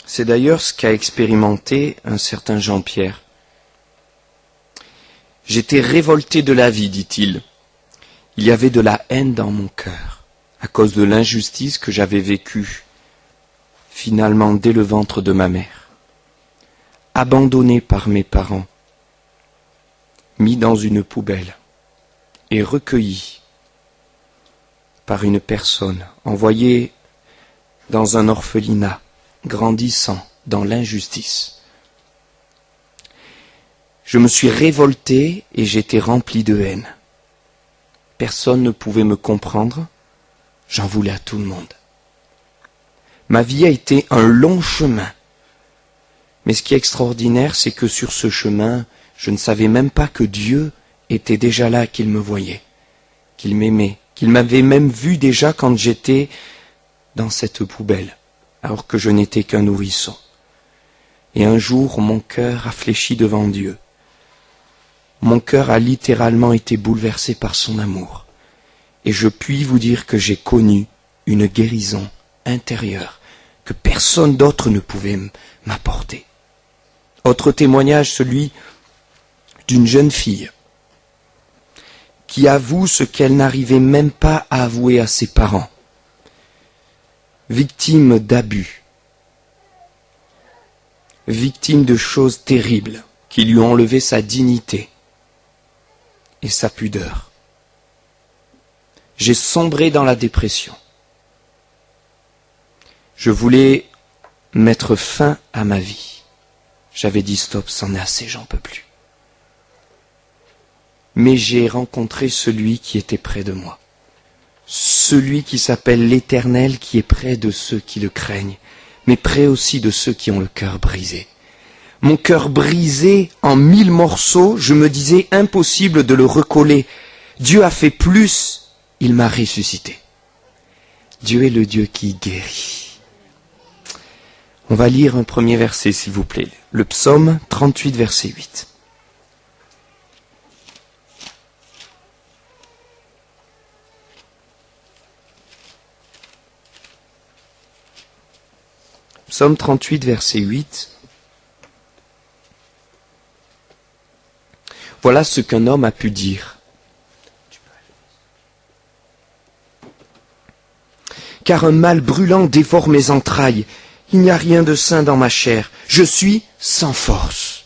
C'est d'ailleurs ce qu'a expérimenté un certain Jean-Pierre. J'étais révolté de la vie, dit-il. Il y avait de la haine dans mon cœur, à cause de l'injustice que j'avais vécue, finalement dès le ventre de ma mère. Abandonné par mes parents, mis dans une poubelle et recueilli par une personne, envoyé dans un orphelinat, grandissant dans l'injustice. Je me suis révolté et j'étais rempli de haine. Personne ne pouvait me comprendre, j'en voulais à tout le monde. Ma vie a été un long chemin. Mais ce qui est extraordinaire, c'est que sur ce chemin, je ne savais même pas que Dieu était déjà là, qu'il me voyait, qu'il m'aimait, qu'il m'avait même vu déjà quand j'étais dans cette poubelle, alors que je n'étais qu'un nourrisson. Et un jour, mon cœur a fléchi devant Dieu. Mon cœur a littéralement été bouleversé par son amour. Et je puis vous dire que j'ai connu une guérison intérieure que personne d'autre ne pouvait m'apporter. Autre témoignage, celui d'une jeune fille qui avoue ce qu'elle n'arrivait même pas à avouer à ses parents. Victime d'abus, victime de choses terribles qui lui ont enlevé sa dignité et sa pudeur. J'ai sombré dans la dépression. Je voulais mettre fin à ma vie. J'avais dit stop, c'en est assez, j'en peux plus. Mais j'ai rencontré celui qui était près de moi. Celui qui s'appelle l'Éternel, qui est près de ceux qui le craignent, mais près aussi de ceux qui ont le cœur brisé. Mon cœur brisé en 1000 morceaux, je me disais impossible de le recoller. Dieu a fait plus, il m'a ressuscité. Dieu est le Dieu qui guérit. On va lire un premier verset, s'il vous plaît. Le psaume 38, verset 8. Psaume 38, verset 8. Voilà ce qu'un homme a pu dire. Car un mal brûlant dévore mes entrailles. Il n'y a rien de sain dans ma chair. Je suis sans force,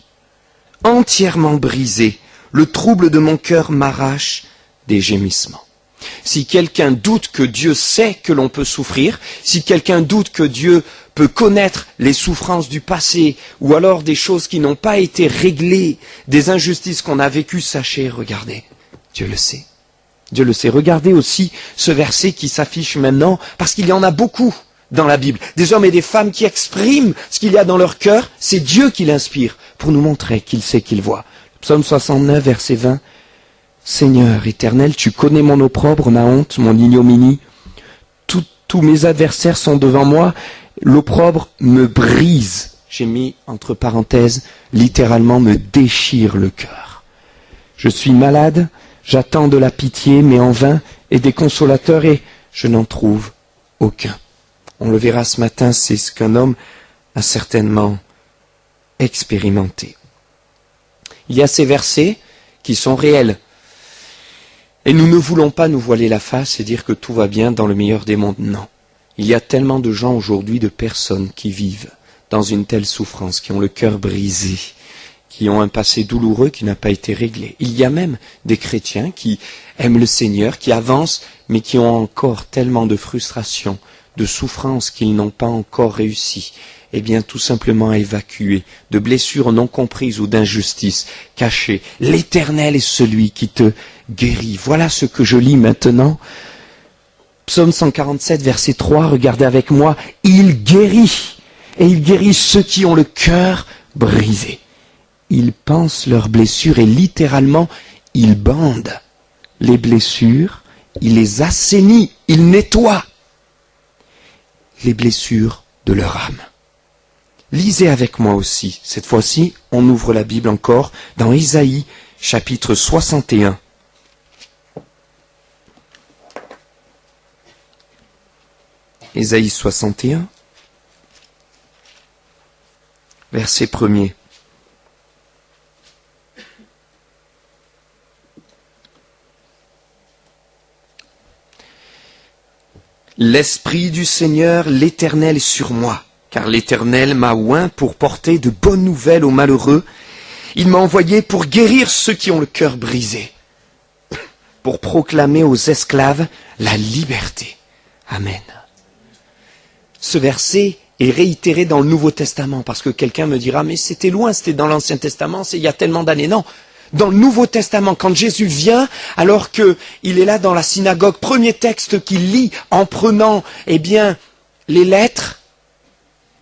entièrement brisé. Le trouble de mon cœur m'arrache des gémissements. Si quelqu'un doute que Dieu sait que l'on peut souffrir, si quelqu'un doute que Dieu peut connaître les souffrances du passé, ou alors des choses qui n'ont pas été réglées, des injustices qu'on a vécues, sachez, regardez, Dieu le sait. Dieu le sait. Regardez aussi ce verset qui s'affiche maintenant, parce qu'il y en a beaucoup dans la Bible. Des hommes et des femmes qui expriment ce qu'il y a dans leur cœur, c'est Dieu qui l'inspire, pour nous montrer qu'il sait, qu'il voit. Psaume 69, verset 20. Seigneur éternel, tu connais mon opprobre, ma honte, mon ignominie. Tous mes adversaires sont devant moi. L'opprobre me brise. J'ai mis entre parenthèses, littéralement me déchire le cœur. Je suis malade, j'attends de la pitié, mais en vain, et des consolateurs, et je n'en trouve aucun. On le verra ce matin, c'est ce qu'un homme a certainement expérimenté. Il y a ces versets qui sont réels. Et nous ne voulons pas nous voiler la face et dire que tout va bien dans le meilleur des mondes. Non. Il y a tellement de gens aujourd'hui, de personnes qui vivent dans une telle souffrance, qui ont le cœur brisé, qui ont un passé douloureux qui n'a pas été réglé. Il y a même des chrétiens qui aiment le Seigneur, qui avancent, mais qui ont encore tellement de frustration, de souffrance qu'ils n'ont pas encore réussi, eh bien tout simplement à évacuer, de blessures non comprises ou d'injustices cachées. L'Éternel est celui qui te guérit. Voilà ce que je lis maintenant. Psaume 147, verset 3, regardez avec moi. Il guérit, et il guérit ceux qui ont le cœur brisé. Il pense leurs blessures et littéralement, il bande les blessures, il les assainit, il nettoie les blessures de leur âme. Lisez avec moi aussi. Cette fois-ci, on ouvre la Bible encore dans Ésaïe, chapitre 61. Ésaïe 61. verset 1er. L'Esprit du Seigneur, l'Éternel est sur moi, car l'Éternel m'a oint pour porter de bonnes nouvelles aux malheureux. Il m'a envoyé pour guérir ceux qui ont le cœur brisé, pour proclamer aux esclaves la liberté. Amen. Ce verset est réitéré dans le Nouveau Testament, parce que quelqu'un me dira, mais c'était loin, c'était dans l'Ancien Testament, c'est il y a tellement d'années. Non, dans le Nouveau Testament, quand Jésus vient, alors qu'il est là dans la synagogue, premier texte qu'il lit en prenant, les lettres,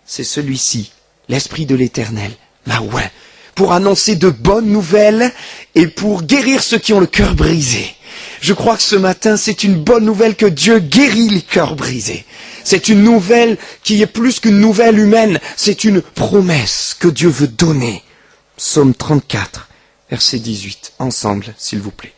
c'est celui-ci, l'Esprit de l'Éternel m'a oint pour annoncer de bonnes nouvelles et pour guérir ceux qui ont le cœur brisé. Je crois que ce matin, c'est une bonne nouvelle que Dieu guérit les cœurs brisés. C'est une nouvelle qui est plus qu'une nouvelle humaine, c'est une promesse que Dieu veut donner. Psaume 34. Verset 18, ensemble, s'il vous plaît.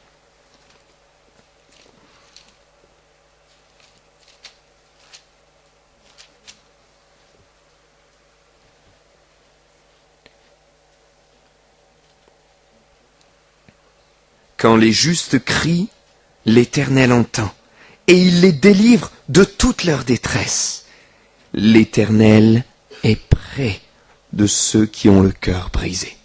Quand les justes crient, l'Éternel entend, et il les délivre de toute leur détresse. L'Éternel est près de ceux qui ont le cœur brisé.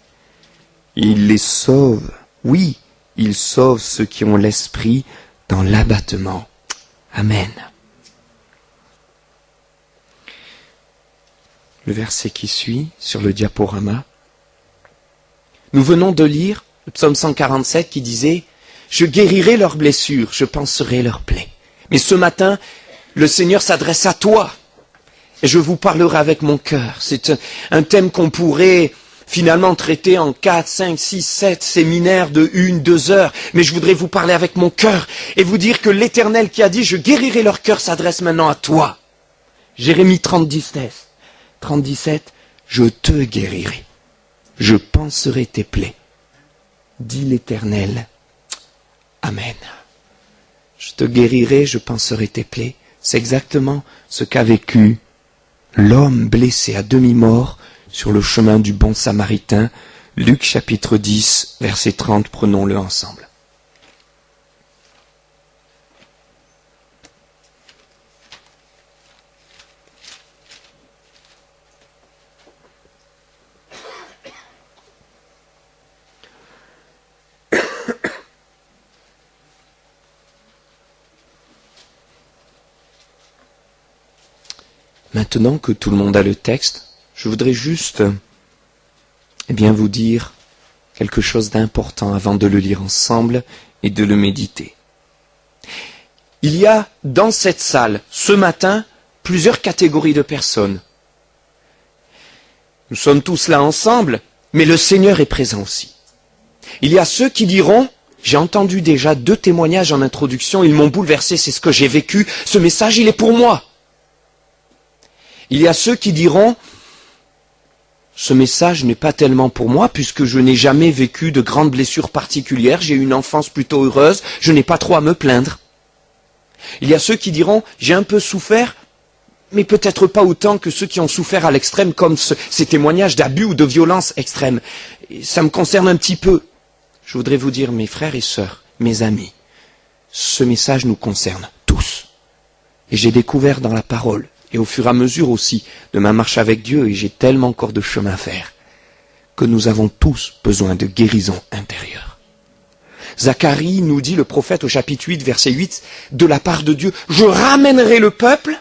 Il les sauve, oui, il sauve ceux qui ont l'esprit dans l'abattement. Amen. Le verset qui suit sur le diaporama. Nous venons de lire le psaume 147 qui disait « Je guérirai leurs blessures, je panserai leurs plaies. » Mais ce matin, le Seigneur s'adresse à toi et je vous parlerai avec mon cœur. C'est un thème qu'on pourrait finalement traité en 4, 5, 6, 7 séminaires de 1, 2 heures. Mais je voudrais vous parler avec mon cœur et vous dire que l'Éternel qui a dit « Je guérirai leur cœur » s'adresse maintenant à toi. Jérémie 30, 17, je te guérirai. Je panserai tes plaies. Dit l'Éternel. Amen. Je te guérirai, je panserai tes plaies. C'est exactement ce qu'a vécu l'homme blessé à demi-mort sur le chemin du bon Samaritain, Luc chapitre 10, verset 30, prenons-le ensemble. Maintenant que tout le monde a le texte, je voudrais juste vous dire quelque chose d'important avant de le lire ensemble et de le méditer. Il y a dans cette salle, ce matin, plusieurs catégories de personnes. Nous sommes tous là ensemble, mais le Seigneur est présent aussi. Il y a ceux qui diront, j'ai entendu déjà 2 témoignages en introduction, ils m'ont bouleversé, c'est ce que j'ai vécu, ce message il est pour moi. Il y a ceux qui diront, ce message n'est pas tellement pour moi puisque je n'ai jamais vécu de grandes blessures particulières, j'ai eu une enfance plutôt heureuse, je n'ai pas trop à me plaindre. Il y a ceux qui diront, j'ai un peu souffert, mais peut-être pas autant que ceux qui ont souffert à l'extrême comme ces témoignages d'abus ou de violence extrême. Et ça me concerne un petit peu. Je voudrais vous dire, mes frères et sœurs, mes amis, ce message nous concerne tous. Et j'ai découvert dans la parole, et au fur et à mesure aussi de ma marche avec Dieu, et j'ai tellement encore de chemin à faire, que nous avons tous besoin de guérison intérieure. Zacharie nous dit, le prophète au chapitre 8, verset 8, de la part de Dieu, je ramènerai le peuple,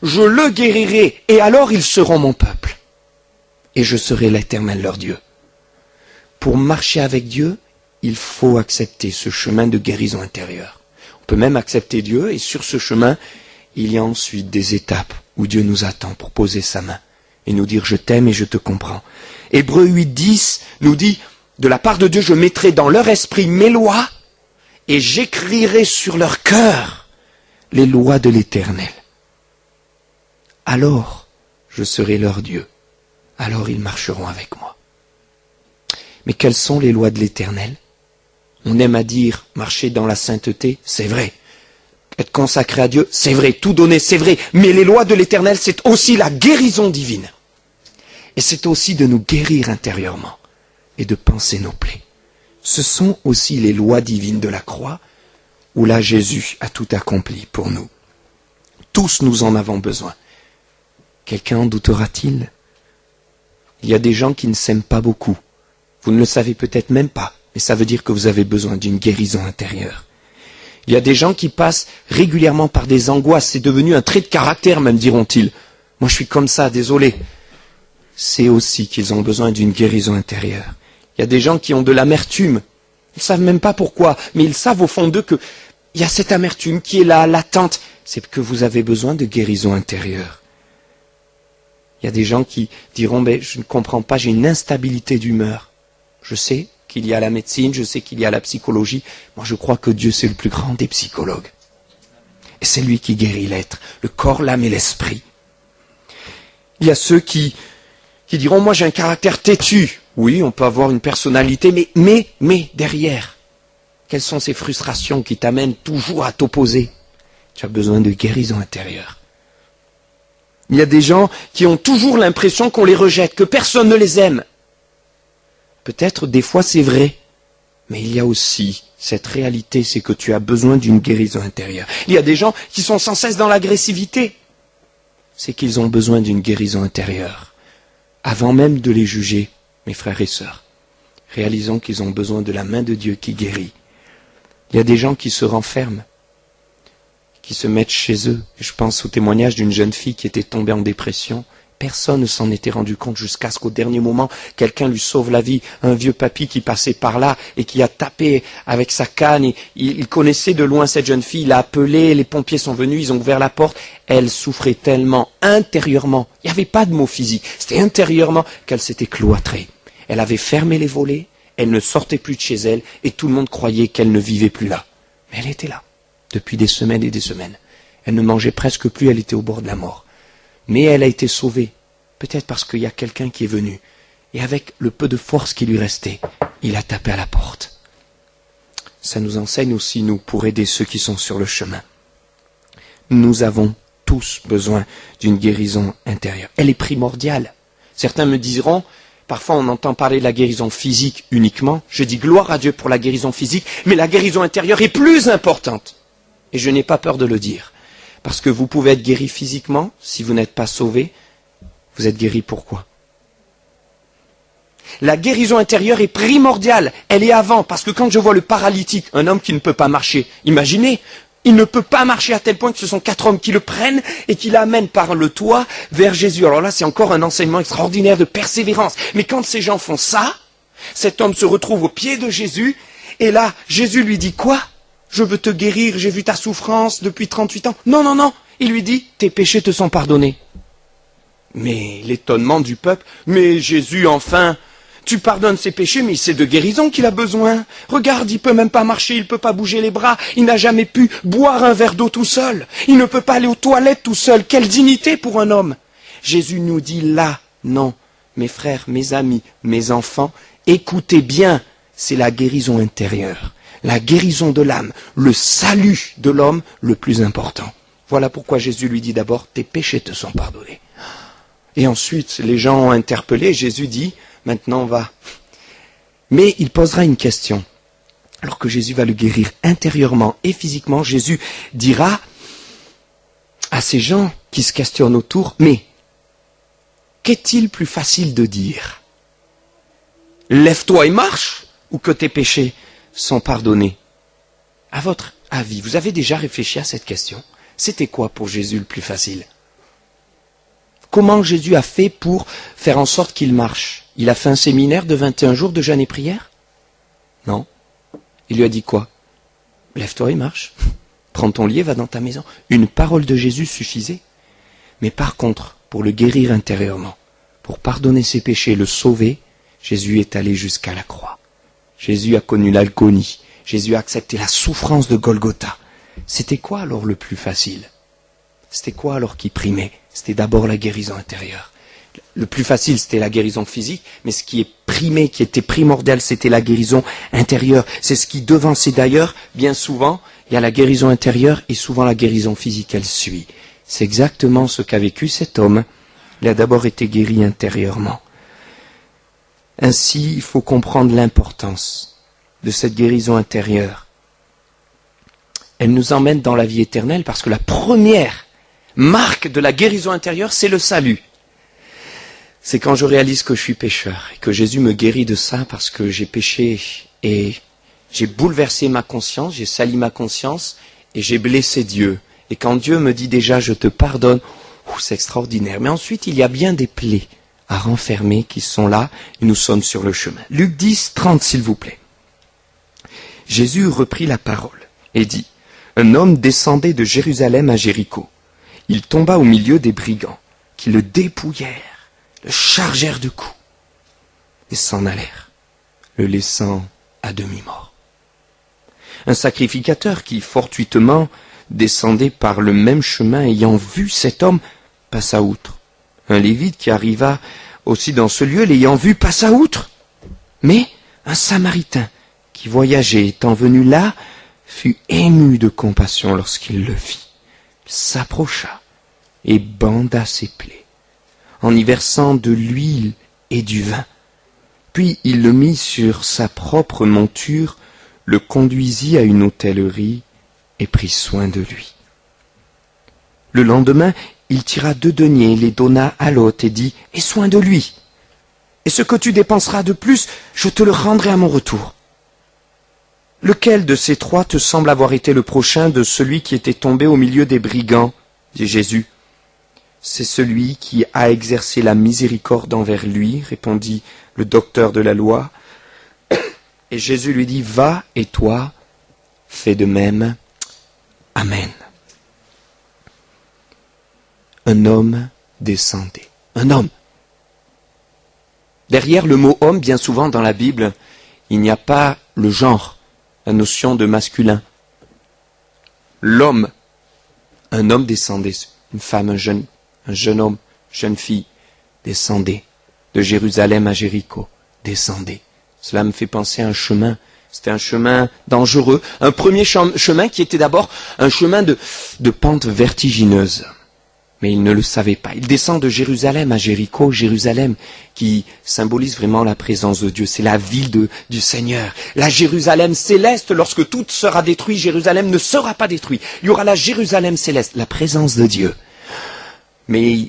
je le guérirai, et alors ils seront mon peuple. Et je serai l'Éternel leur Dieu. Pour marcher avec Dieu, il faut accepter ce chemin de guérison intérieure. On peut même accepter Dieu, et sur ce chemin, il y a ensuite des étapes où Dieu nous attend pour poser sa main et nous dire « Je t'aime et je te comprends ». Hébreux 8, 10 nous dit « De la part de Dieu, je mettrai dans leur esprit mes lois et j'écrirai sur leur cœur les lois de l'Éternel. Alors, je serai leur Dieu. Alors ils marcheront avec moi. » Mais quelles sont les lois de l'Éternel? On aime à dire « marcher dans la sainteté », c'est vrai. Être consacré à Dieu, c'est vrai, tout donner, c'est vrai. Mais les lois de l'Éternel, c'est aussi la guérison divine. Et c'est aussi de nous guérir intérieurement et de panser nos plaies. Ce sont aussi les lois divines de la croix où là Jésus a tout accompli pour nous. Tous nous en avons besoin. Quelqu'un en doutera-t-il? Il y a des gens qui ne s'aiment pas beaucoup. Vous ne le savez peut-être même pas, mais ça veut dire que vous avez besoin d'une guérison intérieure. Il y a des gens qui passent régulièrement par des angoisses. C'est devenu un trait de caractère, même diront-ils. Moi, je suis comme ça, désolé. C'est aussi qu'ils ont besoin d'une guérison intérieure. Il y a des gens qui ont de l'amertume. Ils ne savent même pas pourquoi, mais ils savent au fond d'eux qu'il y a cette amertume qui est là, latente. C'est que vous avez besoin de guérison intérieure. Il y a des gens qui diront, je ne comprends pas, j'ai une instabilité d'humeur. Je sais qu'il y a la médecine, je sais qu'il y a la psychologie. Moi, je crois que Dieu, c'est le plus grand des psychologues. Et c'est lui qui guérit l'être, le corps, l'âme et l'esprit. Il y a ceux qui diront, moi, j'ai un caractère têtu. Oui, on peut avoir une personnalité, mais derrière, quelles sont ces frustrations qui t'amènent toujours à t'opposer? Tu as besoin de guérison intérieure. Il y a des gens qui ont toujours l'impression qu'on les rejette, que personne ne les aime. Peut-être des fois c'est vrai, mais il y a aussi cette réalité, c'est que tu as besoin d'une guérison intérieure. Il y a des gens qui sont sans cesse dans l'agressivité. C'est qu'ils ont besoin d'une guérison intérieure. Avant même de les juger, mes frères et sœurs, réalisons qu'ils ont besoin de la main de Dieu qui guérit. Il y a des gens qui se renferment, qui se mettent chez eux. Je pense au témoignage d'une jeune fille qui était tombée en dépression. Personne ne s'en était rendu compte jusqu'à ce qu'au dernier moment, quelqu'un lui sauve la vie. Un vieux papy qui passait par là et qui a tapé avec sa canne. Il connaissait de loin cette jeune fille, il a appelé, les pompiers sont venus, ils ont ouvert la porte. Elle souffrait tellement intérieurement. Il n'y avait pas de mots physiques, c'était intérieurement qu'elle s'était cloîtrée. Elle avait fermé les volets, elle ne sortait plus de chez elle et tout le monde croyait qu'elle ne vivait plus là. Mais elle était là. Depuis des semaines et des semaines. Elle ne mangeait presque plus, elle était au bord de la mort. Mais elle a été sauvée, peut-être parce qu'il y a quelqu'un qui est venu. Et avec le peu de force qui lui restait, il a tapé à la porte. Ça nous enseigne aussi, nous, pour aider ceux qui sont sur le chemin. Nous avons tous besoin d'une guérison intérieure. Elle est primordiale. Certains me diront, parfois on entend parler de la guérison physique uniquement. Je dis gloire à Dieu pour la guérison physique, mais la guérison intérieure est plus importante. Et je n'ai pas peur de le dire. Parce que vous pouvez être guéri physiquement, si vous n'êtes pas sauvé. Vous êtes guéri pourquoi? La guérison intérieure est primordiale. Elle est avant. Parce que quand je vois le paralytique, un homme qui ne peut pas marcher, imaginez, il ne peut pas marcher à tel point que ce sont 4 hommes qui le prennent et qui l'amènent par le toit vers Jésus. Alors là, c'est encore un enseignement extraordinaire de persévérance. Mais quand ces gens font ça, cet homme se retrouve au pied de Jésus. Et là, Jésus lui dit quoi? Je veux te guérir, j'ai vu ta souffrance depuis 38 ans. Non, non, non. Il lui dit, tes péchés te sont pardonnés. Mais l'étonnement du peuple, mais Jésus, enfin, tu pardonnes ses péchés, mais c'est de guérison qu'il a besoin. Regarde, il peut même pas marcher, il peut pas bouger les bras, il n'a jamais pu boire un verre d'eau tout seul. Il ne peut pas aller aux toilettes tout seul. Quelle dignité pour un homme. Jésus nous dit là, non, mes frères, mes amis, mes enfants, écoutez bien, c'est la guérison intérieure. La guérison de l'âme, le salut de l'homme, le plus important. Voilà pourquoi Jésus lui dit d'abord, tes péchés te sont pardonnés. Et ensuite, les gens ont interpellé, Jésus dit, maintenant va. Mais il posera une question. Alors que Jésus va le guérir intérieurement et physiquement, Jésus dira à ces gens qui se questionnent autour, mais qu'est-il plus facile de dire? Lève-toi et marche, ou que tes péchés sont pardonnés? À votre avis, vous avez déjà réfléchi à cette question? C'était quoi pour Jésus le plus facile? Comment Jésus a fait pour faire en sorte qu'il marche? Il a fait un séminaire de 21 jours de jeûne et prière? Non. Il lui a dit quoi? Lève-toi et marche. Prends ton lit et va dans ta maison. Une parole de Jésus suffisait. Mais par contre, pour le guérir intérieurement, pour pardonner ses péchés, le sauver, Jésus est allé jusqu'à la croix. Jésus a connu l'agonie. Jésus a accepté la souffrance de Golgotha. C'était quoi alors le plus facile? C'était quoi alors qui primait? C'était d'abord la guérison intérieure. Le plus facile, c'était la guérison physique, mais ce qui est primé, qui était primordial, c'était la guérison intérieure. C'est ce qui devançait d'ailleurs, bien souvent, il y a la guérison intérieure et souvent la guérison physique, elle suit. C'est exactement ce qu'a vécu cet homme. Il a d'abord été guéri intérieurement. Ainsi, il faut comprendre l'importance de cette guérison intérieure. Elle nous emmène dans la vie éternelle parce que la première marque de la guérison intérieure, c'est le salut. C'est quand je réalise que je suis pécheur et que Jésus me guérit de ça parce que j'ai péché et j'ai bouleversé ma conscience, j'ai sali ma conscience et j'ai blessé Dieu. Et quand Dieu me dit déjà je te pardonne, c'est extraordinaire. Mais ensuite il y a bien des plaies à renfermer qui sont là et nous sommes sur le chemin. Luc 10, 30 s'il vous plaît. Jésus reprit la parole et dit, un homme descendait de Jérusalem à Jéricho. Il tomba au milieu des brigands qui le dépouillèrent, le chargèrent de coups et s'en allèrent, le laissant à demi-mort. Un sacrificateur qui, fortuitement, descendait par le même chemin, ayant vu cet homme, passa outre. Un lévite qui arriva aussi dans ce lieu, l'ayant vu, passa outre. Mais un samaritain qui voyageait, étant venu là, fut ému de compassion lorsqu'il le vit. Il s'approcha et banda ses plaies, en y versant de l'huile et du vin. Puis il le mit sur sa propre monture, le conduisit à une hôtellerie et prit soin de lui. Le lendemain, il tira 2 deniers, les donna à l'hôte et dit « Aie soin de lui, et ce que tu dépenseras de plus, je te le rendrai à mon retour. » Lequel de ces 3 te semble avoir été le prochain de celui qui était tombé au milieu des brigands, dit Jésus. C'est celui qui a exercé la miséricorde envers lui, répondit le docteur de la loi. Et Jésus lui dit, va et toi, fais de même. Amen. Un homme descendait. Un homme. Derrière le mot homme, bien souvent dans la Bible, il n'y a pas le genre, la notion de masculin. L'homme, un homme descendait, une femme, un jeune homme, jeune fille, descendait de Jérusalem à Jéricho, descendait. Cela me fait penser à un chemin. C'était un chemin dangereux, un premier chemin qui était d'abord un chemin de pente vertigineuse. Mais il ne le savait pas. Il descend de Jérusalem à Jéricho, Jérusalem qui symbolise vraiment la présence de Dieu. C'est la ville du Seigneur. La Jérusalem céleste, lorsque tout sera détruit, Jérusalem ne sera pas détruit. Il y aura la Jérusalem céleste, la présence de Dieu. Mais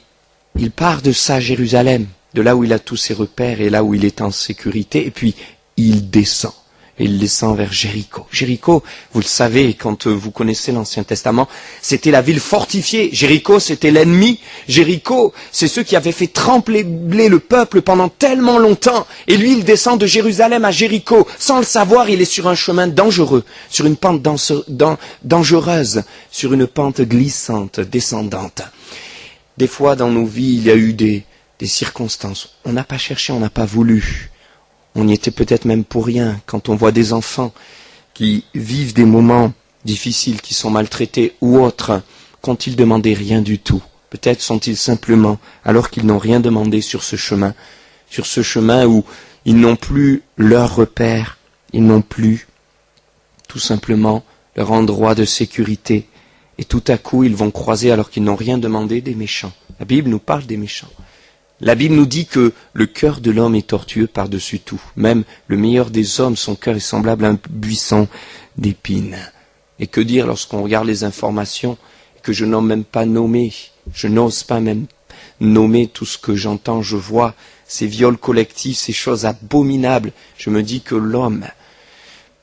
il part de ça, Jérusalem, de là où il a tous ses repères et là où il est en sécurité, et puis il descend. Et il descend vers Jéricho. Jéricho, vous le savez, quand vous connaissez l'Ancien Testament, c'était la ville fortifiée. Jéricho, c'était l'ennemi. Jéricho, c'est ceux qui avaient fait trembler le peuple pendant tellement longtemps. Et lui, il descend de Jérusalem à Jéricho. Sans le savoir, il est sur un chemin dangereux, sur une pente dangereuse, sur une pente glissante, descendante. Des fois, dans nos vies, il y a eu des circonstances. On n'a pas cherché, on n'a pas voulu. On y était peut-être même pour rien. Quand on voit des enfants qui vivent des moments difficiles, qui sont maltraités ou autres, qu'ont-ils demandé rien du tout? Peut-être sont-ils simplement, alors qu'ils n'ont rien demandé sur ce chemin où ils n'ont plus leur repère, ils n'ont plus tout simplement leur endroit de sécurité. Et tout à coup, ils vont croiser, alors qu'ils n'ont rien demandé, des méchants. La Bible nous parle des méchants. La Bible nous dit que le cœur de l'homme est tortueux par-dessus tout. Même le meilleur des hommes, son cœur est semblable à un buisson d'épines. Et que dire lorsqu'on regarde les informations, que je n'ose même pas nommer, je n'ose pas même nommer tout ce que j'entends, je vois, ces viols collectifs, ces choses abominables. Je me dis que l'homme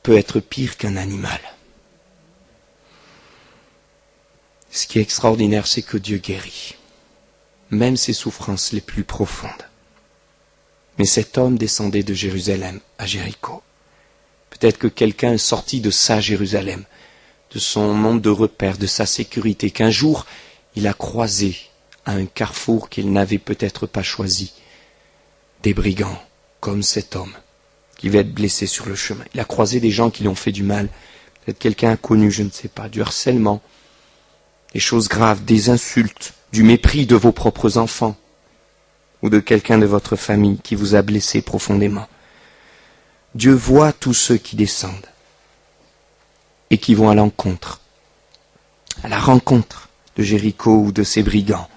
peut être pire qu'un animal. Ce qui est extraordinaire, c'est que Dieu guérit. Même ses souffrances les plus profondes. Mais cet homme descendait de Jérusalem à Jéricho. Peut-être que quelqu'un est sorti de sa Jérusalem, de son monde de repères, de sa sécurité, qu'un jour il a croisé à un carrefour qu'il n'avait peut-être pas choisi, des brigands comme cet homme qui va être blessé sur le chemin. Il a croisé des gens qui lui ont fait du mal, peut-être quelqu'un inconnu, je ne sais pas, du harcèlement, des choses graves, des insultes, du mépris de vos propres enfants ou de quelqu'un de votre famille qui vous a blessé profondément. Dieu voit tous ceux qui descendent et qui vont à la rencontre de Jéricho ou de ses brigands,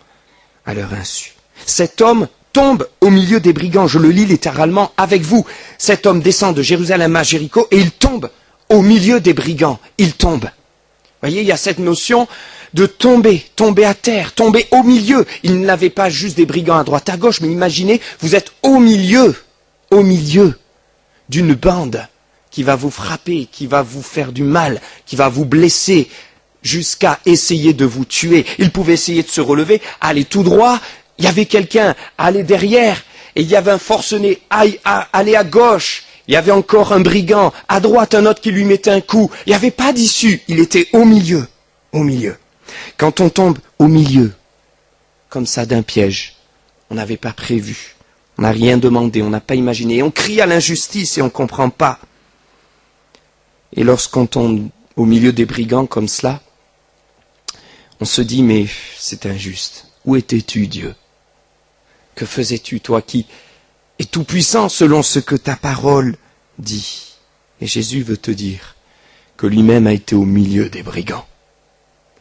à leur insu. Cet homme tombe au milieu des brigands. Je le lis littéralement avec vous. Cet homme descend de Jérusalem à Jéricho et il tombe au milieu des brigands. Il tombe. Vous voyez, il y a cette notion de tomber à terre, tomber au milieu. Il n'avait pas juste des brigands à droite à gauche, mais imaginez, vous êtes au milieu d'une bande qui va vous frapper, qui va vous faire du mal, qui va vous blesser, jusqu'à essayer de vous tuer. Il pouvait essayer de se relever, aller tout droit, il y avait quelqu'un, aller derrière, et il y avait un forcené, aller à gauche, il y avait encore un brigand, à droite un autre qui lui mettait un coup. Il n'y avait pas d'issue, il était au milieu. Quand on tombe au milieu, comme ça d'un piège, on n'avait pas prévu, on n'a rien demandé, on n'a pas imaginé, et on crie à l'injustice et on ne comprend pas. Et lorsqu'on tombe au milieu des brigands comme cela, on se dit, mais c'est injuste. Où étais-tu, Dieu? Que faisais-tu, toi qui es tout-puissant selon ce que ta parole dit? Et Jésus veut te dire que lui-même a été au milieu des brigands.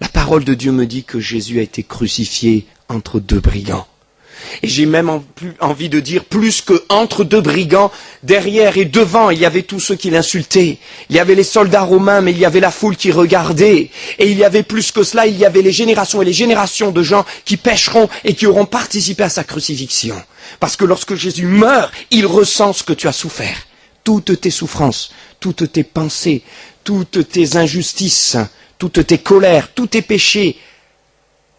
La parole de Dieu me dit que Jésus a été crucifié entre deux brigands. Et j'ai même envie de dire plus que entre deux brigands, derrière et devant, il y avait tous ceux qui l'insultaient. Il y avait les soldats romains, mais il y avait la foule qui regardait. Et il y avait plus que cela, il y avait les générations et les générations de gens qui pécheront et qui auront participé à sa crucifixion. Parce que lorsque Jésus meurt, il ressent ce que tu as souffert. Toutes tes souffrances, toutes tes pensées, toutes tes injustices, toutes tes colères, tous tes péchés.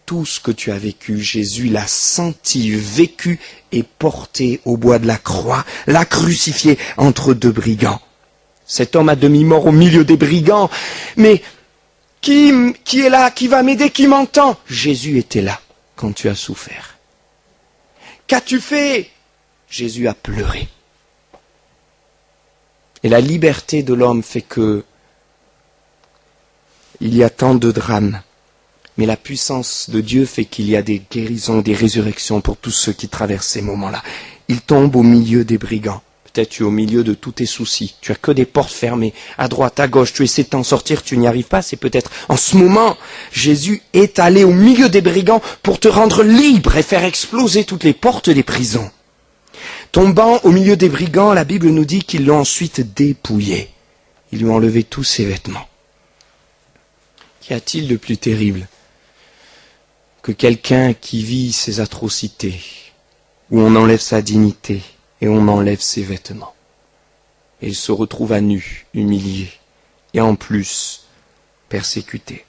Tout ce que tu as vécu, Jésus l'a senti, vécu et porté au bois de la croix, l'a crucifié entre deux brigands. Cet homme à demi-mort au milieu des brigands. Mais qui est là? Qui va m'aider? Qui m'entend? Jésus était là quand tu as souffert. Qu'as-tu fait? Jésus a pleuré. Et la liberté de l'homme fait que il y a tant de drames. Mais la puissance de Dieu fait qu'il y a des guérisons, des résurrections pour tous ceux qui traversent ces moments-là. Il tombe au milieu des brigands. Peut-être tu es au milieu de tous tes soucis. Tu as que des portes fermées, à droite, à gauche. Tu essaies de t'en sortir, tu n'y arrives pas. C'est peut-être en ce moment, Jésus est allé au milieu des brigands pour te rendre libre et faire exploser toutes les portes des prisons. Tombant au milieu des brigands, la Bible nous dit qu'ils l'ont ensuite dépouillé. Ils lui ont enlevé tous ses vêtements. Qu'y a-t-il de plus terrible que quelqu'un qui vit ces atrocités, où on enlève sa dignité et on enlève ses vêtements. Et il se retrouve à nu, humilié, et en plus persécuté.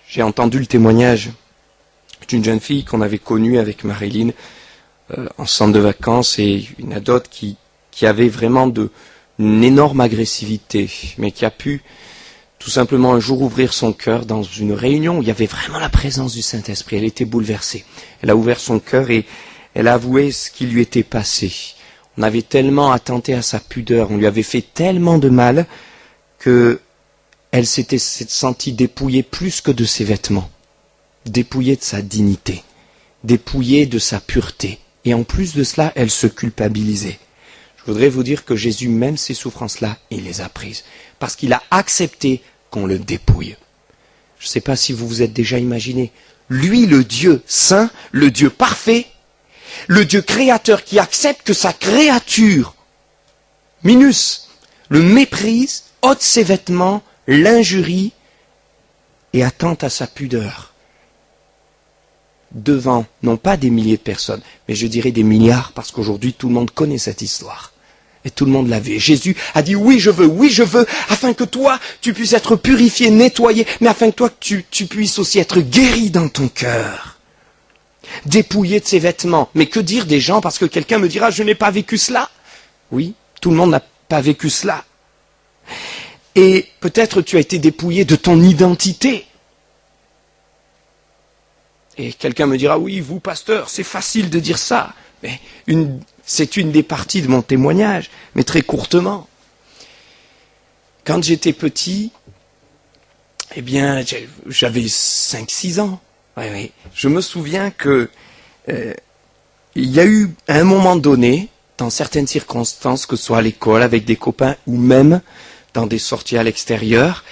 J'ai entendu le témoignage d'une jeune fille qu'on avait connue avec Marilyn en centre de vacances, et une ado qui avait vraiment une énorme agressivité, mais qui a pu tout simplement un jour ouvrir son cœur dans une réunion où il y avait vraiment la présence du Saint-Esprit. Elle était bouleversée. Elle a ouvert son cœur et elle a avoué ce qui lui était passé. On avait tellement attenté à sa pudeur, on lui avait fait tellement de mal que elle s'était sentie dépouillée plus que de ses vêtements, dépouillée de sa dignité, dépouillée de sa pureté. Et en plus de cela, elle se culpabilisait. Je voudrais vous dire que Jésus, même ces souffrances-là, il les a prises. Parce qu'il a accepté qu'on le dépouille. Je ne sais pas si vous vous êtes déjà imaginé. Lui, le Dieu saint, le Dieu parfait, le Dieu créateur qui accepte que sa créature, Minus, le méprise, ôte ses vêtements, l'injurie et attente à sa pudeur. Devant, non pas des milliers de personnes, mais je dirais des milliards, parce qu'aujourd'hui tout le monde connaît cette histoire. Et tout le monde l'a vu. Jésus a dit oui je veux, afin que toi tu puisses être purifié, nettoyé, mais afin que toi tu puisses aussi être guéri dans ton cœur. Dépouillé de ses vêtements. Mais que dire des gens, parce que quelqu'un me dira je n'ai pas vécu cela. Oui, tout le monde n'a pas vécu cela. Et peut-être tu as été dépouillé de ton identité. Et quelqu'un me dira, oui, vous, pasteur, c'est facile de dire ça. Mais c'est une des parties de mon témoignage, mais très courtement. Quand j'étais petit, eh bien, j'avais 5-6 ans. Oui. Je me souviens que il y a eu, à un moment donné, dans certaines circonstances, que ce soit à l'école, avec des copains, ou même dans des sorties à l'extérieur,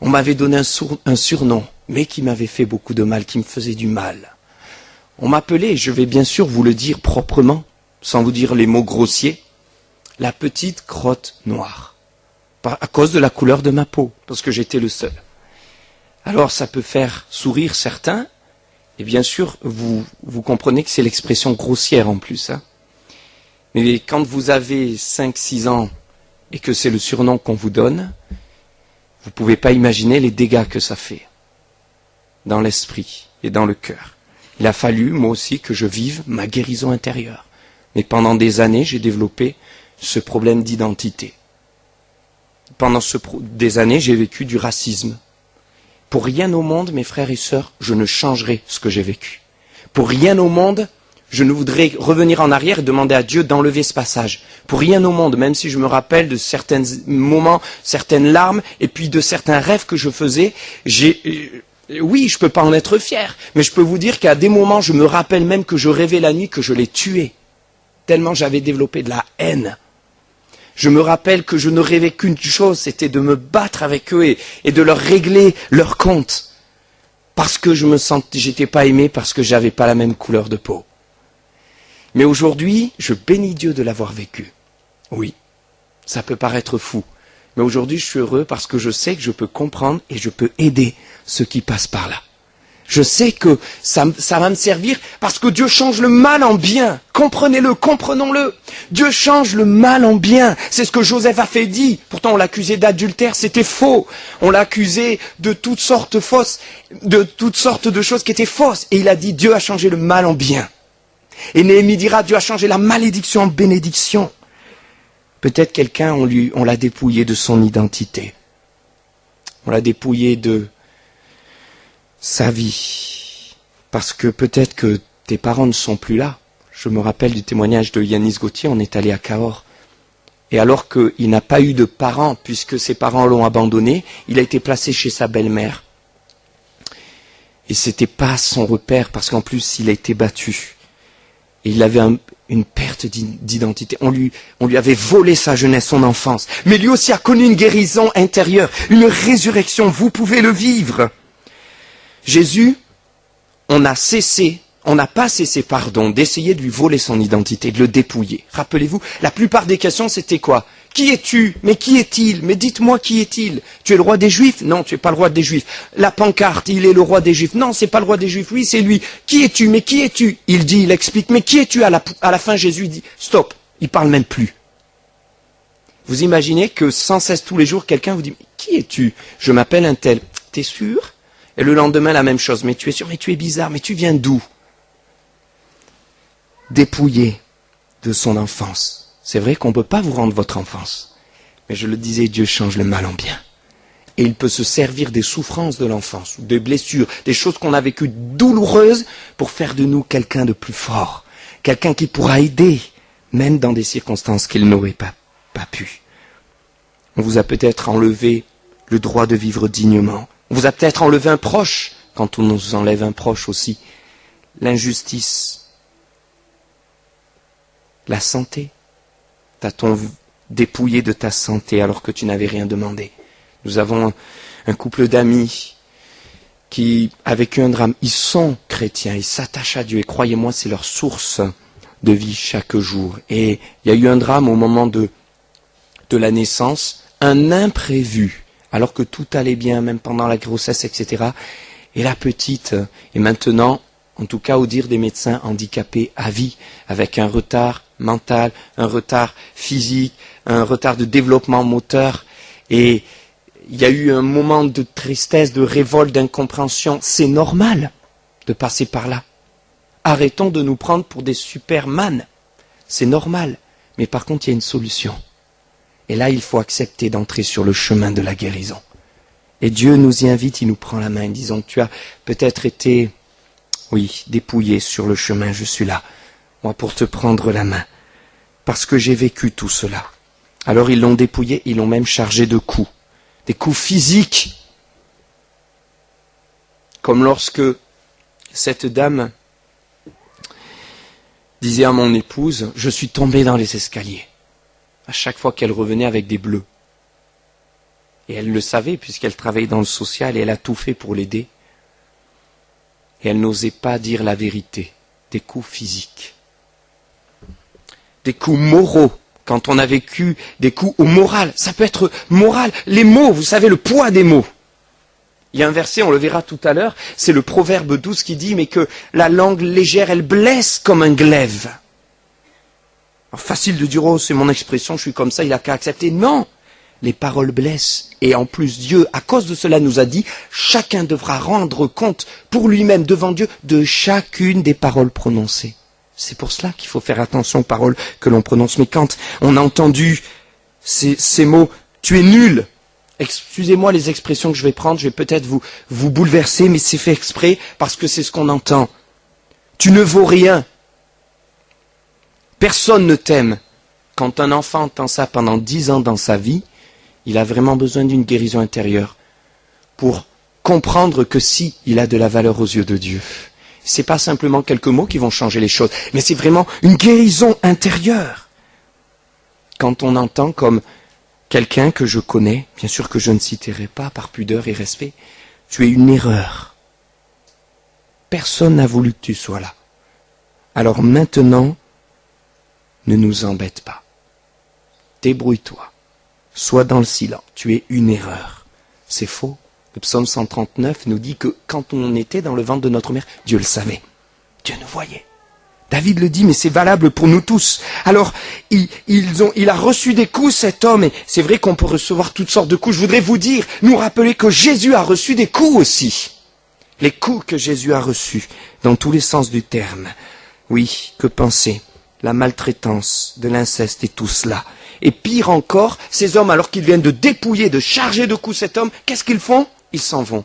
on m'avait donné un surnom, mais qui m'avait fait beaucoup de mal, qui me faisait du mal. On m'appelait, je vais bien sûr vous le dire proprement, sans vous dire les mots grossiers, la petite crotte noire, à cause de la couleur de ma peau, parce que j'étais le seul. Alors ça peut faire sourire certains, et bien sûr, vous comprenez que c'est l'expression grossière en plus. Hein. Mais quand vous avez 5-6 ans et que c'est le surnom qu'on vous donne, vous ne pouvez pas imaginer les dégâts que ça fait dans l'esprit et dans le cœur. Il a fallu, moi aussi, que je vive ma guérison intérieure. Mais pendant des années, j'ai développé ce problème d'identité. Pendant des années, j'ai vécu du racisme. Pour rien au monde, mes frères et sœurs, je ne changerai ce que j'ai vécu. Pour rien au monde, je ne voudrais revenir en arrière et demander à Dieu d'enlever ce passage. Pour rien au monde, même si je me rappelle de certains moments, certaines larmes, et puis de certains rêves que je faisais, oui, je ne peux pas en être fier, mais je peux vous dire qu'à des moments, je me rappelle même que je rêvais la nuit que je les tuais, tellement j'avais développé de la haine. Je me rappelle que je ne rêvais qu'une chose, c'était de me battre avec eux et de leur régler leur compte. Parce que j'étais pas aimé, parce que j'avais pas la même couleur de peau. Mais aujourd'hui, je bénis Dieu de l'avoir vécu. Oui, ça peut paraître fou. Mais aujourd'hui, je suis heureux parce que je sais que je peux comprendre et je peux aider ceux qui passent par là. Je sais que ça va me servir parce que Dieu change le mal en bien. Comprenez-le, comprenons-le. Dieu change le mal en bien. C'est ce que Joseph a fait dit. Pourtant, on l'accusait d'adultère, c'était faux. On l'accusait de toutes sortes fausses, de toutes sortes de choses qui étaient fausses. Et il a dit, Dieu a changé le mal en bien. Et Néhémie dira, Dieu a changé la malédiction en bénédiction. Peut-être quelqu'un, on l'a dépouillé de son identité. On l'a dépouillé de sa vie. Parce que peut-être que tes parents ne sont plus là. Je me rappelle du témoignage de Yanis Gauthier, on est allé à Cahors. Et alors qu'il n'a pas eu de parents, puisque ses parents l'ont abandonné, il a été placé chez sa belle-mère. Et c'était pas son repère, parce qu'en plus, il a été battu. Et il avait une perte d'identité. On lui avait volé sa jeunesse, son enfance. Mais lui aussi a connu une guérison intérieure, une résurrection. Vous pouvez le vivre. Jésus, on n'a pas cessé, d'essayer de lui voler son identité, de le dépouiller. Rappelez-vous, la plupart des questions, c'était quoi? Qui es-tu? Mais qui est-il? Mais dites-moi qui est-il? Tu es le roi des Juifs? Non, tu n'es pas le roi des Juifs. La pancarte, il est le roi des Juifs. Non, c'est pas le roi des Juifs. Oui, c'est lui. Qui es-tu? Mais qui es-tu? Il explique. Mais qui es-tu? À la fin, Jésus dit, stop. Il parle même plus. Vous imaginez que sans cesse tous les jours, quelqu'un vous dit, mais qui es-tu? Je m'appelle un tel. T'es sûr? Et le lendemain, la même chose. Mais tu es sûr? Mais tu es bizarre. Mais tu viens d'où? Dépouillé de son enfance. C'est vrai qu'on ne peut pas vous rendre votre enfance. Mais je le disais, Dieu change le mal en bien. Et il peut se servir des souffrances de l'enfance, des blessures, des choses qu'on a vécues douloureuses pour faire de nous quelqu'un de plus fort. Quelqu'un qui pourra aider, même dans des circonstances qu'il n'aurait pas pu. On vous a peut-être enlevé le droit de vivre dignement. On vous a peut-être enlevé un proche, quand on nous enlève un proche aussi. L'injustice. La santé. T'a-t-on dépouillé de ta santé alors que tu n'avais rien demandé? Nous avons un couple d'amis qui a vécu un drame. Ils sont chrétiens, ils s'attachent à Dieu et croyez-moi, c'est leur source de vie chaque jour. Et il y a eu un drame au moment de la naissance, un imprévu, alors que tout allait bien, même pendant la grossesse, etc. Et la petite est maintenant, en tout cas au dire des médecins, handicapée à vie, avec un retard mental, un retard physique, un retard de développement moteur. Et il y a eu un moment de tristesse, de révolte, d'incompréhension. C'est normal de passer par là. Arrêtons de nous prendre pour des superman. C'est normal. Mais par contre, il y a une solution. Et là, il faut accepter d'entrer sur le chemin de la guérison. Et Dieu nous y invite, il nous prend la main, disons, tu as peut-être été, oui, dépouillé sur le chemin, je suis là, moi, pour te prendre la main. Parce que j'ai vécu tout cela. Alors ils l'ont dépouillé, ils l'ont même chargé de coups. Des coups physiques. Comme lorsque cette dame disait à mon épouse, je suis tombée dans les escaliers. À chaque fois qu'elle revenait avec des bleus. Et elle le savait puisqu'elle travaillait dans le social et elle a tout fait pour l'aider. Et elle n'osait pas dire la vérité. des coups physiques, des coups moraux, quand on a vécu des coups au moral. Ça peut être moral. Les mots, vous savez, le poids des mots. Il y a un verset, on le verra tout à l'heure, c'est le Proverbe 12 qui dit, mais que la langue légère, elle blesse comme un glaive. Alors, facile de dire, oh, c'est mon expression, je suis comme ça, il n'a qu'à accepter. Non, les paroles blessent. Et en plus, Dieu, à cause de cela, nous a dit, chacun devra rendre compte pour lui-même devant Dieu de chacune des paroles prononcées. C'est pour cela qu'il faut faire attention aux paroles que l'on prononce. Mais quand on a entendu ces mots, tu es nul. Excusez-moi les expressions que je vais prendre, je vais peut-être vous bouleverser, mais c'est fait exprès parce que c'est ce qu'on entend. Tu ne vaux rien. Personne ne t'aime. Quand un enfant entend ça pendant 10 ans dans sa vie, il a vraiment besoin d'une guérison intérieure pour comprendre que si, il a de la valeur aux yeux de Dieu. C'est pas simplement quelques mots qui vont changer les choses, mais c'est vraiment une guérison intérieure. Quand on entend comme quelqu'un que je connais, bien sûr que je ne citerai pas par pudeur et respect, tu es une erreur. Personne n'a voulu que tu sois là. Alors maintenant, ne nous embête pas. Débrouille-toi. Sois dans le silence. Tu es une erreur. C'est faux. Le psaume 139 nous dit que quand on était dans le ventre de notre mère, Dieu le savait. Dieu nous voyait. David le dit, mais c'est valable pour nous tous. Alors, il a reçu des coups, cet homme, et c'est vrai qu'on peut recevoir toutes sortes de coups. Je voudrais vous dire, nous rappeler que Jésus a reçu des coups aussi. Les coups que Jésus a reçus, dans tous les sens du terme. Oui, que penser? La maltraitance, de l'inceste et tout cela. Et pire encore, ces hommes, alors qu'ils viennent de dépouiller, de charger de coups cet homme, qu'est-ce qu'ils font? Ils s'en vont.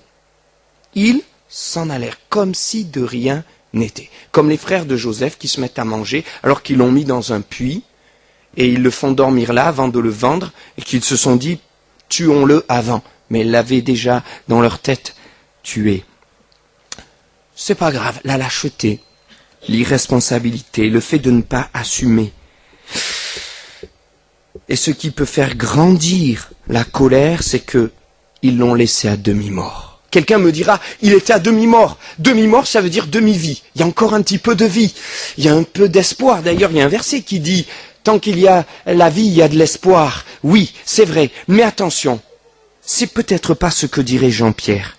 Ils s'en allèrent, comme si de rien n'était. Comme les frères de Joseph qui se mettent à manger alors qu'ils l'ont mis dans un puits et ils le font dormir là avant de le vendre et qu'ils se sont dit tuons-le avant. Mais ils l'avaient déjà dans leur tête tué. C'est pas grave, la lâcheté, l'irresponsabilité, le fait de ne pas assumer. Et ce qui peut faire grandir la colère, c'est que ils l'ont laissé à demi-mort. Quelqu'un me dira, il était à demi-mort. Demi-mort, ça veut dire demi-vie. Il y a encore un petit peu de vie. Il y a un peu d'espoir. D'ailleurs, il y a un verset qui dit, tant qu'il y a la vie, il y a de l'espoir. Oui, c'est vrai. Mais attention, c'est peut-être pas ce que dirait Jean-Pierre.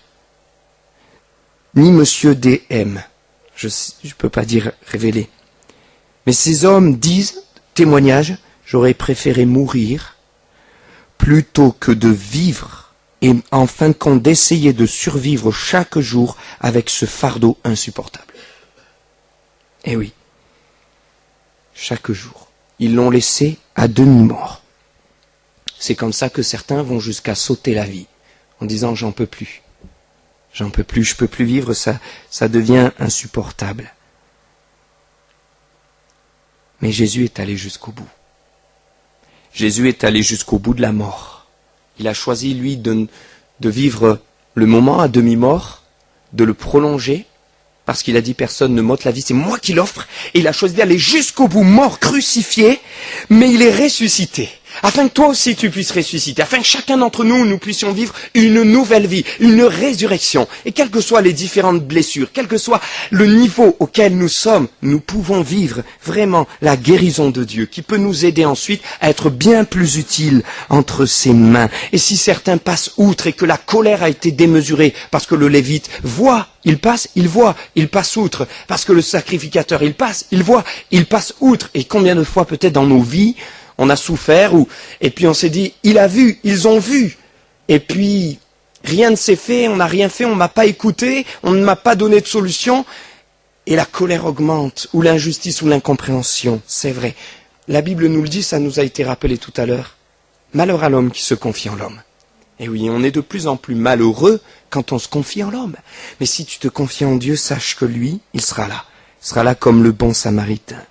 Ni Monsieur D.M. Je peux pas dire révéler. Mais ces hommes disent, témoignage, j'aurais préféré mourir plutôt que de vivre et en fin de compte d'essayer de survivre chaque jour avec ce fardeau insupportable. Eh oui, chaque jour. Ils l'ont laissé à demi-mort. C'est comme ça que certains vont jusqu'à sauter la vie, en disant j'en peux plus. J'en peux plus, je peux plus vivre, ça devient insupportable. Mais Jésus est allé jusqu'au bout. Jésus est allé jusqu'au bout de la mort. Il a choisi, lui, de vivre le moment à demi-mort, de le prolonger, parce qu'il a dit personne ne m'ôte la vie, c'est moi qui l'offre. Et il a choisi d'aller jusqu'au bout, mort, crucifié, mais il est ressuscité. Afin que toi aussi tu puisses ressusciter, afin que chacun d'entre nous, nous puissions vivre une nouvelle vie, une résurrection. Et quelles que soient les différentes blessures, quel que soit le niveau auquel nous sommes, nous pouvons vivre vraiment la guérison de Dieu, qui peut nous aider ensuite à être bien plus utile entre ses mains. Et si certains passent outre et que la colère a été démesurée, parce que le Lévite voit, il passe, il voit, il passe outre, parce que le sacrificateur, il passe, il voit, il passe outre. Et combien de fois peut-être dans nos vies, on a souffert, et puis on s'est dit, il a vu, ils ont vu. Et puis, rien ne s'est fait, on n'a rien fait, on ne m'a pas écouté, on ne m'a pas donné de solution. Et la colère augmente, ou l'injustice, ou l'incompréhension, c'est vrai. La Bible nous le dit, ça nous a été rappelé tout à l'heure. Malheur à l'homme qui se confie en l'homme. Et oui, on est de plus en plus malheureux quand on se confie en l'homme. Mais si tu te confies en Dieu, sache que lui, il sera là. Il sera là comme le bon samaritain.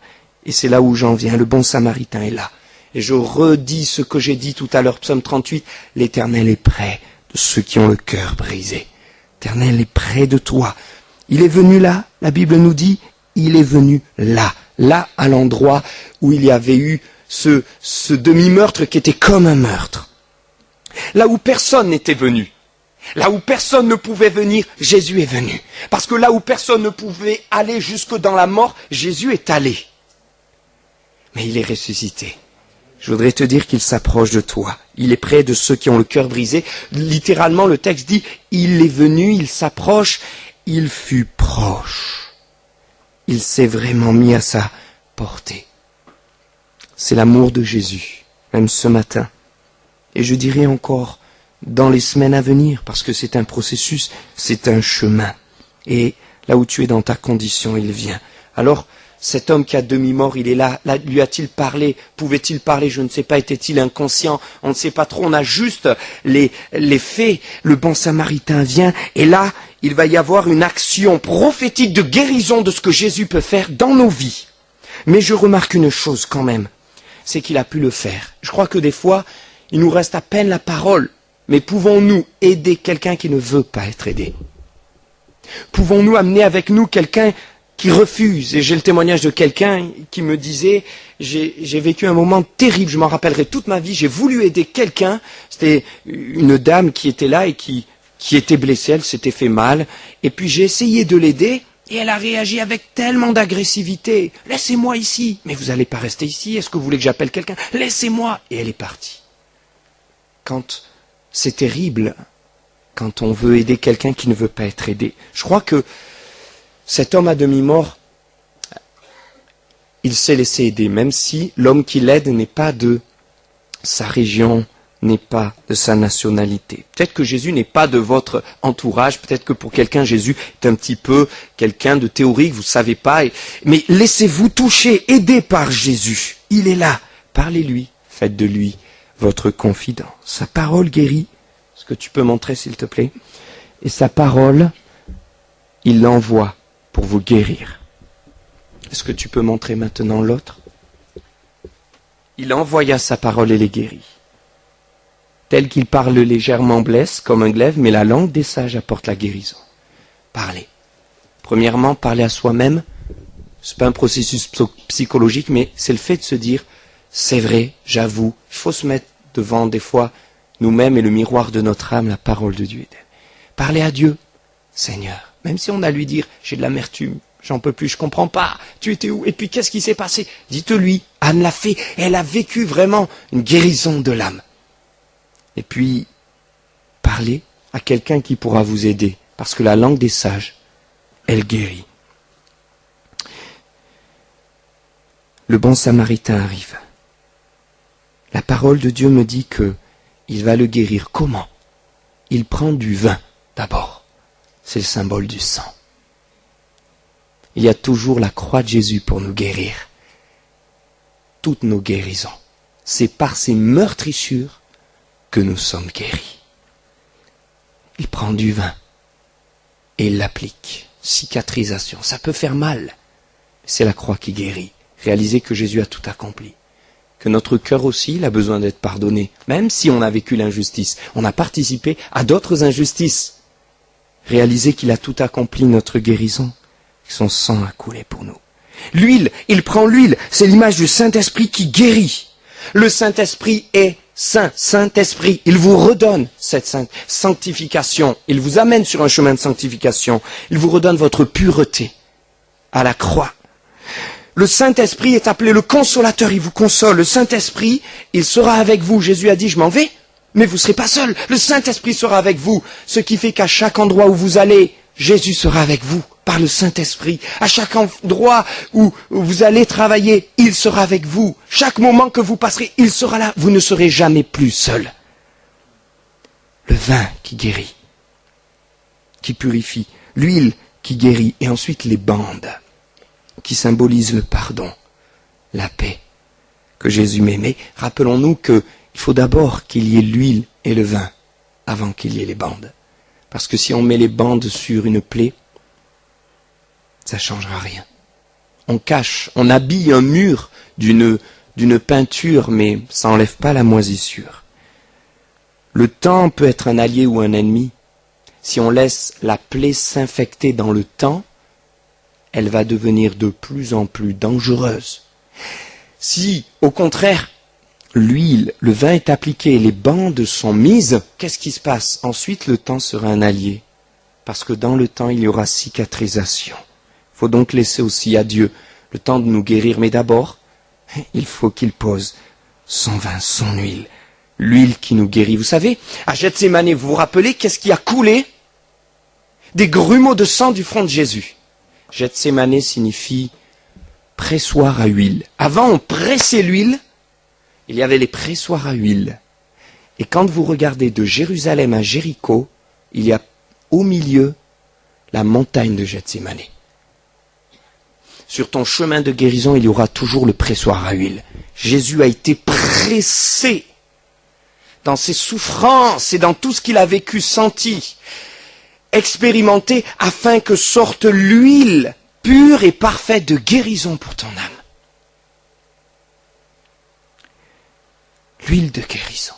Et c'est là où j'en viens, le bon samaritain est là. Et je redis ce que j'ai dit tout à l'heure, psaume 38, l'Éternel est près de ceux qui ont le cœur brisé. L'Éternel est près de toi. Il est venu là, la Bible nous dit, il est venu là à l'endroit où il y avait eu ce demi-meurtre qui était comme un meurtre. Là où personne n'était venu. Là où personne ne pouvait venir, Jésus est venu. Parce que là où personne ne pouvait aller jusque dans la mort, Jésus est allé. Mais il est ressuscité. Je voudrais te dire qu'il s'approche de toi. Il est près de ceux qui ont le cœur brisé. Littéralement, le texte dit, il est venu, il s'approche, il fut proche. Il s'est vraiment mis à sa portée. C'est l'amour de Jésus, même ce matin. Et je dirais encore, dans les semaines à venir, parce que c'est un processus, c'est un chemin. Et là où tu es dans ta condition, il vient. Alors, cet homme qui a demi-mort, il est là, lui a-t-il parlé, pouvait-il parler, je ne sais pas, était-il inconscient, on ne sait pas trop, on a juste les faits, le bon samaritain vient, et là, il va y avoir une action prophétique de guérison de ce que Jésus peut faire dans nos vies. Mais je remarque une chose quand même, c'est qu'il a pu le faire. Je crois que des fois, il nous reste à peine la parole, mais pouvons-nous aider quelqu'un qui ne veut pas être aidé? Pouvons-nous amener avec nous quelqu'un qui refuse? Et j'ai le témoignage de quelqu'un qui me disait, j'ai vécu un moment terrible, je m'en rappellerai toute ma vie, j'ai voulu aider quelqu'un, c'était une dame qui était là et qui était blessée, elle s'était fait mal, et puis j'ai essayé de l'aider, et elle a réagi avec tellement d'agressivité. Laissez-moi ici. Mais vous n'allez pas rester ici, est-ce que vous voulez que j'appelle quelqu'un? Laissez-moi. Et elle est partie. Quand c'est terrible, quand on veut aider quelqu'un qui ne veut pas être aidé. Je crois que cet homme à demi-mort, il s'est laissé aider, même si l'homme qui l'aide n'est pas de sa région, n'est pas de sa nationalité. Peut-être que Jésus n'est pas de votre entourage, peut-être que pour quelqu'un, Jésus est un petit peu quelqu'un de théorique, vous ne savez pas, mais laissez-vous toucher, aidé par Jésus. Il est là, parlez-lui, faites de lui votre confident. Sa parole guérit, est-ce que tu peux montrer s'il te plaît? Et sa parole, il l'envoie pour vous guérir. Est-ce que tu peux montrer maintenant l'autre? Il envoya sa parole et les guérit. Tel qu'il parle légèrement blesse, comme un glaive, mais la langue des sages apporte la guérison. Parlez. Premièrement, parler à soi-même, c'est pas un processus psychologique, mais c'est le fait de se dire, c'est vrai, j'avoue, il faut se mettre devant des fois nous-mêmes et le miroir de notre âme, la parole de Dieu. Parlez à Dieu, Seigneur, même si on a à lui dire, j'ai de l'amertume, j'en peux plus, je comprends pas, tu étais où? Et puis qu'est-ce qui s'est passé? Dites-lui, Anne l'a fait, elle a vécu vraiment une guérison de l'âme. Et puis, parlez à quelqu'un qui pourra vous aider, parce que la langue des sages, elle guérit. Le bon samaritain arrive. La parole de Dieu me dit que il va le guérir. Comment? Il prend du vin, d'abord. C'est le symbole du sang. Il y a toujours la croix de Jésus pour nous guérir. Toutes nos guérisons. C'est par ces meurtrissures que nous sommes guéris. Il prend du vin et il l'applique. Cicatrisation, ça peut faire mal. C'est la croix qui guérit. Réalisez que Jésus a tout accompli. Que notre cœur aussi, il a besoin d'être pardonné. Même si on a vécu l'injustice, on a participé à d'autres injustices. Réalisez qu'il a tout accompli, notre guérison. Son sang a coulé pour nous. L'huile, il prend l'huile. C'est l'image du Saint-Esprit qui guérit. Le Saint-Esprit est saint, Saint-Esprit, il vous redonne cette sanctification, il vous amène sur un chemin de sanctification, il vous redonne votre pureté à la croix. Le Saint-Esprit est appelé le consolateur, il vous console. Le Saint-Esprit, il sera avec vous. Jésus a dit, je m'en vais, mais vous ne serez pas seul. Le Saint-Esprit sera avec vous, ce qui fait qu'à chaque endroit où vous allez, Jésus sera avec vous par le Saint-Esprit. À chaque endroit où vous allez travailler, il sera avec vous. Chaque moment que vous passerez, il sera là. Vous ne serez jamais plus seul. Le vin qui guérit, qui purifie, l'huile qui guérit, et ensuite les bandes qui symbolisent le pardon, la paix que Jésus met. Mais rappelons-nous qu'il faut d'abord qu'il y ait l'huile et le vin avant qu'il y ait les bandes. Parce que si on met les bandes sur une plaie, ça ne changera rien. On cache, on habille un mur d'une peinture, mais ça n'enlève pas la moisissure. Le temps peut être un allié ou un ennemi. Si on laisse la plaie s'infecter dans le temps, elle va devenir de plus en plus dangereuse. Si, au contraire, l'huile, le vin est appliqué et les bandes sont mises, qu'est-ce qui se passe? Ensuite, le temps sera un allié. Parce que dans le temps, il y aura cicatrisation. Il faut donc laisser aussi à Dieu le temps de nous guérir. Mais d'abord, il faut qu'il pose son vin, son huile. L'huile qui nous guérit. Vous savez, à Gethsémani, vous vous rappelez qu'est-ce qui a coulé? Des grumeaux de sang du front de Jésus. Gethsémani signifie pressoir à huile. Avant, on pressait l'huile. Il y avait les pressoirs à huile. Et quand vous regardez de Jérusalem à Jéricho, il y a au milieu la montagne de Gethsémani. Sur ton chemin de guérison, il y aura toujours le pressoir à huile. Jésus a été pressé dans ses souffrances et dans tout ce qu'il a vécu, senti, expérimenté, afin que sorte l'huile pure et parfaite de guérison pour ton âme. L'huile de guérison.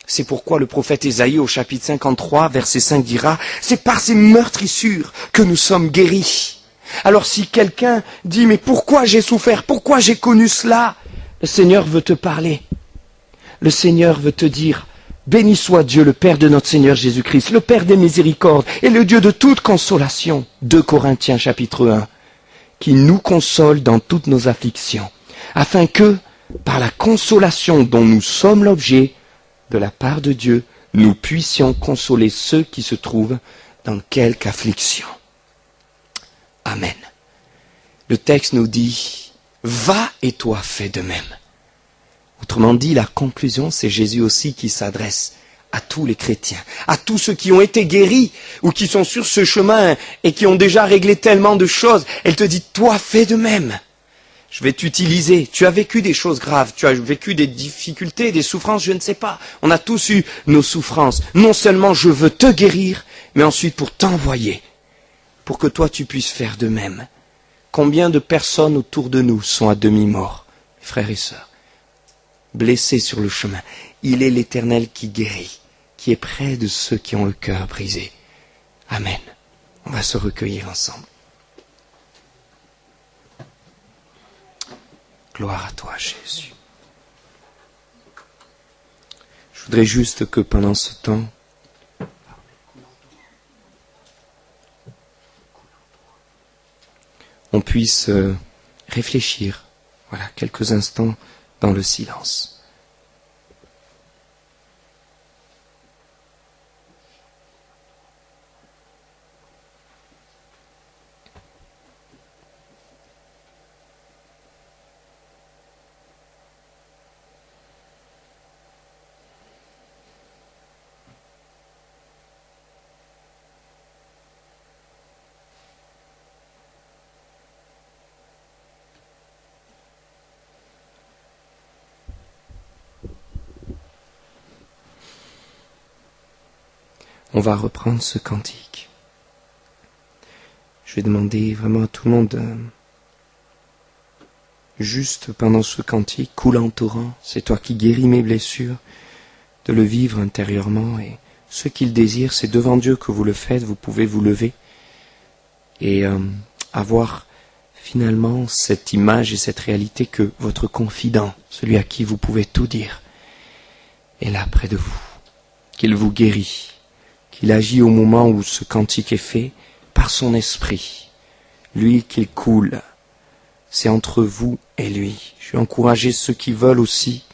C'est pourquoi le prophète Ésaïe au chapitre 53, verset 5 dira, c'est par ces meurtrissures que nous sommes guéris. Alors si quelqu'un dit, mais pourquoi j'ai souffert, pourquoi j'ai connu cela? Le Seigneur veut te parler. Le Seigneur veut te dire, béni soit Dieu, le Père de notre Seigneur Jésus-Christ, le Père des miséricordes et le Dieu de toute consolation. 2 Corinthiens chapitre 1, qui nous console dans toutes nos afflictions, afin que, par la consolation dont nous sommes l'objet, de la part de Dieu, nous puissions consoler ceux qui se trouvent dans quelque affliction. Amen. Le texte nous dit, va et toi fais de même. Autrement dit, la conclusion, c'est Jésus aussi qui s'adresse à tous les chrétiens, à tous ceux qui ont été guéris ou qui sont sur ce chemin et qui ont déjà réglé tellement de choses. Elle te dit, toi fais de même. Je vais t'utiliser. Tu as vécu des choses graves, tu as vécu des difficultés, des souffrances, je ne sais pas. On a tous eu nos souffrances. Non seulement je veux te guérir, mais ensuite pour t'envoyer, pour que toi tu puisses faire de même. Combien de personnes autour de nous sont à demi-mort, frères et sœurs, blessés sur le chemin? Il est l'Éternel qui guérit, qui est près de ceux qui ont le cœur brisé. Amen. On va se recueillir ensemble. Gloire à toi, Jésus. Je voudrais juste que pendant ce temps, on puisse réfléchir, voilà, quelques instants dans le silence. On va reprendre ce cantique. Je vais demander vraiment à tout le monde, juste pendant ce cantique, coulant en torrent, c'est toi qui guéris mes blessures, de le vivre intérieurement. Et ce qu'il désire, c'est devant Dieu que vous le faites, vous pouvez vous lever et avoir finalement cette image et cette réalité que votre confident, celui à qui vous pouvez tout dire, est là près de vous, qu'il vous guérit, qu'il agit au moment où ce cantique est fait par son esprit, lui qu'il coule. C'est entre vous et lui. Je vais encourager ceux qui veulent aussi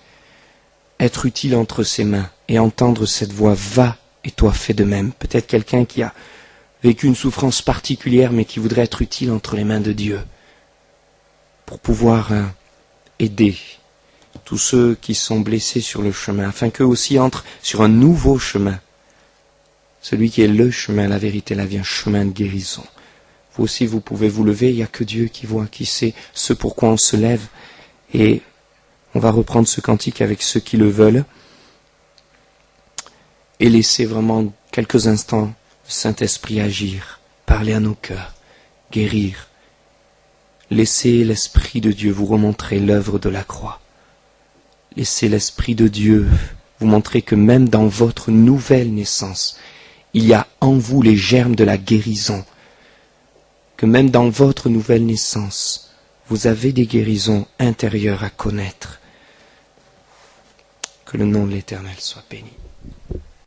être utiles entre ses mains et entendre cette voix, va et toi fais de même. Peut-être quelqu'un qui a vécu une souffrance particulière mais qui voudrait être utile entre les mains de Dieu pour pouvoir aider tous ceux qui sont blessés sur le chemin, afin qu'eux aussi entrent sur un nouveau chemin. Celui qui est le chemin, la vérité, la vie, un chemin de guérison. Vous aussi, vous pouvez vous lever, il n'y a que Dieu qui voit, qui sait ce pourquoi on se lève. Et on va reprendre ce cantique avec ceux qui le veulent et laisser vraiment quelques instants le Saint-Esprit agir, parler à nos cœurs, guérir. Laissez l'Esprit de Dieu vous remontrer l'œuvre de la croix. Laissez l'Esprit de Dieu vous montrer que même dans votre nouvelle naissance, il y a en vous les germes de la guérison. Que même dans votre nouvelle naissance, vous avez des guérisons intérieures à connaître. Que le nom de l'Éternel soit béni.